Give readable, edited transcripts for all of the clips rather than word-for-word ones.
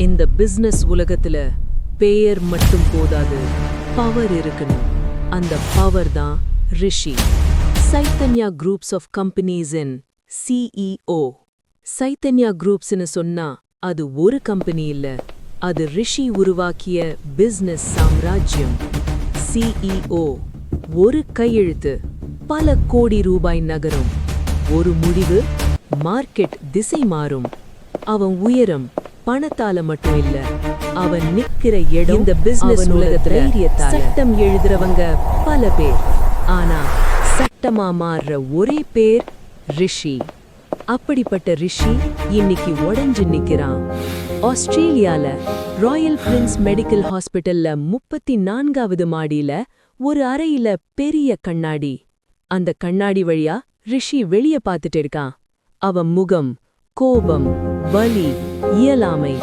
இந்த பிசினஸ் உலகத்துல பெயர் மட்டும் போதாது, பவர் இருக்கணும். அந்த பவர் தான் ரிஷி. சைத்தன்யா குரூப்ஸ் ஆஃப் கம்பெனிஸின் சிஇஓ. சைத்தன்யா குரூப்ஸ்னு சொன்னா அது ஒரு கம்பெனி இல்ல, அது ரிஷி உருவாக்கிய பிசினஸ் சாம்ராஜ்யம். சிஇஓ ஒரு கையெழுத்து, பல கோடி ரூபாய் நகரும். ஒரு முடிவு, மார்க்கெட் திசை மாறும். அவன் உயரம் பணத்தால மட்டும் இல்ல, அவன் நிக்கிற இடம். இந்த பிசினஸ் உலகத்துல சட்டம் எழுதுறவங்க பல பேர், ஆனா சட்டமா மாறுற ஒரே பேர் ரிஷி. அப்படிப்பட்ட ரிஷி இன்னைக்கு உடைஞ்சு நிக்கிறான். ஆஸ்திரேலியால ராயல் பிரின்ஸ் மெடிக்கல் ஹாஸ்பிட்டல்ல 34வது மாடியில ஒரு அறையில பெரிய கண்ணாடி. அந்த கண்ணாடி வழியா ரிஷி வெளிய பார்த்துட்டு இருக்கான். அவன் முகம், கோபம், வலி, இயலாமை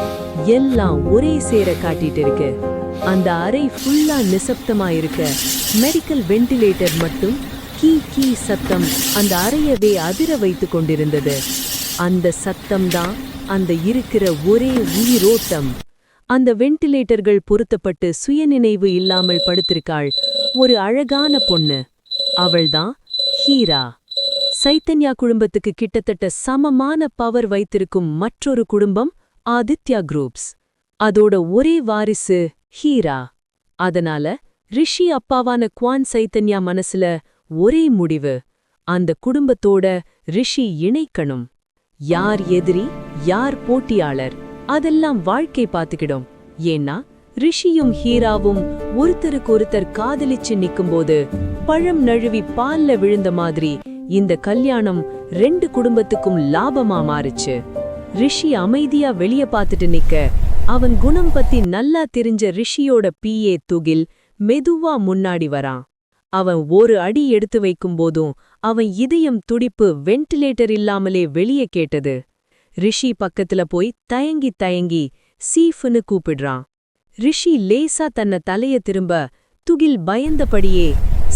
எல்லாம் ஒரே சேர காட்டிட்டு இருக்கு. அந்த அறை ஃபுல்லா நிசப்தமா இருக்க, மெடிக்கல் வென்டிலேட்டர் மட்டும் கீ கீ சத்தம் அந்த அறையவே அதிர வைத்து கொண்டிருந்தது. அந்த சத்தம்தான் அந்த இருக்கிற ஒரே உயிரோட்டம். அந்த வென்டிலேட்டர்கள் பொருத்தப்பட்டு சுயநினைவு இல்லாமல் படுத்திருக்காள் ஒரு அழகான பொண்ணு. அவள்தான் ஹீரா. சைத்தன்யா குடும்பத்துக்கு கிட்டத்தட்ட சமமான பவர் வைத்திருக்கும் மற்றொரு குடும்பம் ஆதித்யா குரூப்ஸ். அதோட ஒரே வாரிசு ஹீரா. அதனால ரிஷி அப்பாவான குவான் சைத்தன்யா மனசுல ஒரே முடிவு, அந்த குடும்பத்தோட ரிஷி இணைக்கணும். யார் எதிரி, யார் போட்டியாளர், அதெல்லாம் வாழ்க்கை பாத்துக்கிடும். ஏன்னா ரிஷியும் ஹீராவும் ஒருத்தருக்கொருத்தர் காதலிச்சு நிக்கும்போது பழம் நழுவி பால்ல விழுந்த மாதிரி இந்த கல்யாணம் 2 குடும்பத்துக்கும் லாபமா மாறுச்சு. ரிஷி அமைதியா வெளிய பாத்துட்டு நிக்க, அவன் குணம் பத்தி நல்லா தெரிஞ்ச ரிஷியோட பிஏ துகில் மெதுவா முன்னாடி வரான். அவன் ஒரு அடி எடுத்து வைக்கும் போதும் அவன் இதயம் துடிப்பு வென்டிலேட்டர் இல்லாமலே வெளியே கேட்டது. ரிஷி பக்கத்துல போய் தயங்கி தயங்கி சீஃப்னு கூப்பிடுறான். ரிஷி லேசா தன்னை தலைய திரும்ப, துகில் பயந்தபடியே,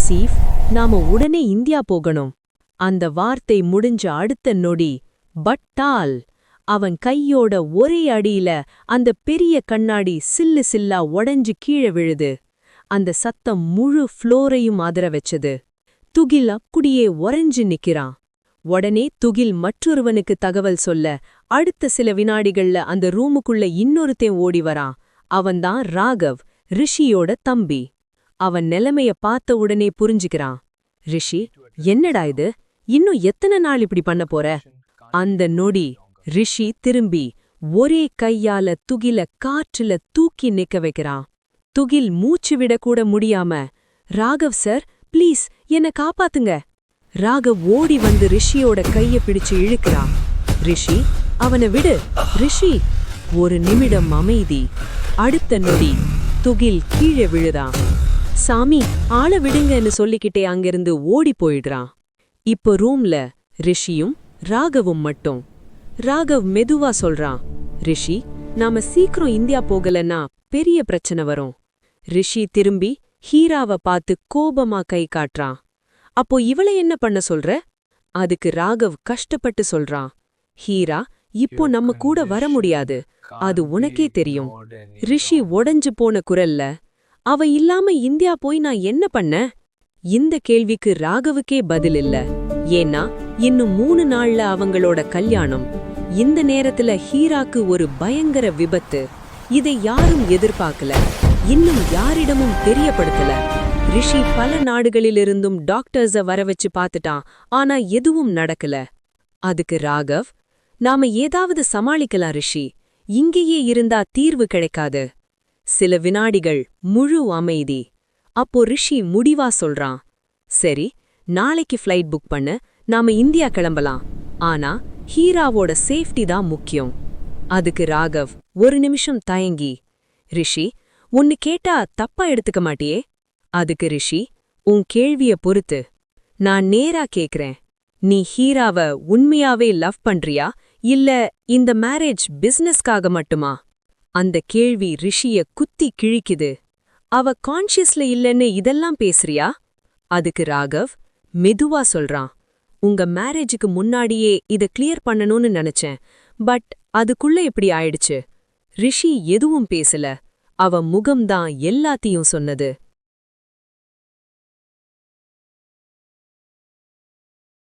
சீஃப், நாம உடனே இந்தியா போகணும். அந்த வார்த்தை முடிஞ்ச அடுத்த நொடி பட்டால் அவன் கையோட ஒரே அடியில அந்த பெரிய கண்ணாடி சில்லு சில்லா உடைஞ்சு கீழே விழுது. அந்த சத்தம் முழு ஃப்ளோரையும் அதிர வச்சது. துகில் அப்படியே உறைஞ்சு நிக்கிறான். உடனே துகில் மற்றொருவனுக்கு தகவல் சொல்ல, அடுத்த சில வினாடிகள்ல அந்த ரூமுக்குள்ள இன்னொருத்தன் ஓடி வரான். அவன்தான் ராகவ், ரிஷியோட தம்பி. அவன் நிலைமைய பார்த்த உடனே புரிஞ்சுக்கிறான். ரிஷி, என்னடா இது, இன்னும் எத்தனை நாள் இப்படி பண்ண போற? அந்த நொடி ரிஷி திரும்பி ஒரே கையால துகில காற்றுல தூக்கி நிக்க வைக்கிறான். துகில் மூச்சு விடக்கூட முடியாம, ராகவ் சார், ப்ளீஸ் என்ன காப்பாத்துங்க. ராகவ் ஓடி வந்து ரிஷியோட கைய பிடிச்சு இழுக்கிறான். ரிஷி, அவனை விடு. ரிஷி. ஒரு நிமிடம் அமைதி. அடுத்த நொடி துகில் கீழே விழுறான். சாமி, ஆள விடுங்கன்னு சொல்லிக்கிட்டே அங்கிருந்து ஓடி போயிடுறான். இப்போ ரூம்ல ரிஷியும் ராகவும் மட்டும். ராகவ் மெதுவா சொல்றான், ரிஷி, நாம சீக்கிரம் இந்தியா போகலன்னா பெரிய பிரச்சனை வரும். ரிஷி திரும்பி ஹீராவை பார்த்து கோபமா கை காட்டுறான். அப்போ இவளை என்ன பண்ண சொல்ற? அதுக்கு ராகவ் கஷ்டப்பட்டு சொல்றான், ஹீரா இப்போ நம்ம கூட வர முடியாது, அது உனக்கே தெரியும். ரிஷி உடைஞ்சு போன குரல்ல, அவ இல்லாம இந்தியா போய் நான் என்ன பண்ண? இந்த கேள்விக்கு ராகவுக்கே பதில் இல்ல. ஏன்னா இன்னும் 3 நாள்ல அவங்களோட கல்யாணம். இந்த நேரத்துல ஹீராக்கு ஒரு பயங்கர விபத்து. இதை யாரும் எதிர்பார்க்கல, இன்னும் யாரிடமும் தெரியப்படுத்தல. ரிஷி பல நாடுகளிலிருந்தும் டாக்டர்ஸ வர வச்சு பார்த்துட்டான், ஆனா எதுவும் நடக்கல. அதுக்கு ராகவ், நாம ஏதாவது சமாளிக்கலாம் ரிஷி, இங்கேயே இருந்தா தீர்வு கிடைக்காது. சில வினாடிகள் முழு அமைதி. அப்போ ரிஷி முடிவா சொல்றான், சரி, நாளைக்கு ஃப்ளைட் புக் பண்ண, நாம இந்தியா கிளம்பலாம். ஆனா ஹீராவோட சேஃப்டி தான் முக்கியம். அதுக்கு ராகவ் ஒரு நிமிஷம் தயங்கி, ரிஷி, உன்னு கேட்டா தப்பா எடுத்துக்க மாட்டியே? அதுக்கு ரிஷி, உன் கேள்விய பொறுத்து. நான் நேரா கேக்குறேன், நீ ஹீராவ உண்மையாவே லவ் பண்றியா, இல்ல இந்த மேரேஜ் பிசினஸ்க்காக மட்டுமா? அந்த கேள்வி ரிஷிய குத்தி கிழிக்குது. அவ கான்ஷியஸ்ல இல்லன்னு இதெல்லாம் பேசுறியா? அதுக்கு ராகவ் மெதுவா சொல்றான், உங்க மேரேஜுக்கு முன்னாடியே இத கிளியர் பண்ணணும்னு நினைச்சேன், பட் அதுக்குள்ள இப்படி ஆயிடுச்சு. ரிஷி எதுவும் பேசல. அவ முகம்தான் எல்லாத்தையும் சொன்னது.